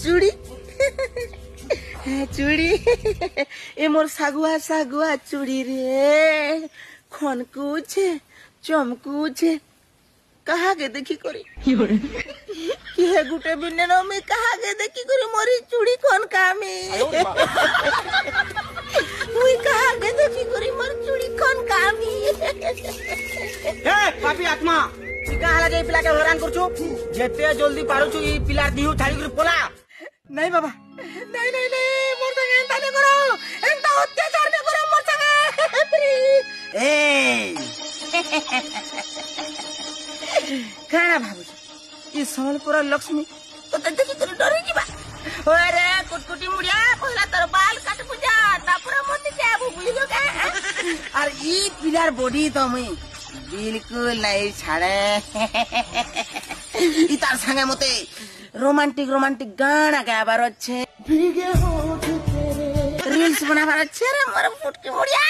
चूड़ी चूड़ी ए मोर सागुआ सागुआ चूड़ी रे खनकू छे चमकू छे कहा के देखी करी कि हे गुटे बिने न में कहा के देखी करी मोरी चूड़ी खन कामी मुई कहा के देखी करी मोर चूड़ी खन कामी ए पापी आत्मा चिका हला जे पिला के हैरान करछु जेते जल्दी पारुछु ई पिला दिहु छाड़ी कर पोला नहीं बाबा नहीं नहीं नहीं मोर संगे एंता नहीं करो एंता अत्याचार नहीं करो मोर संगे ए काना भाबुछ ई समलपुर लक्ष्मी तो देखि तोर डरी जिबा ओरे कुटकुटी मुड़िया पहिला तोर बाल काट पूजा तापर मोती जाबू बुझलो का और ई पिलार बॉडी तो मुई बिल्कुल नहीं छाड़े ई तार संगे मते रोमांटिक रोमांटिक गाना गाबार अच्छे रील्स बनाबार अच्छे रे मोर फुटकी मुड़िया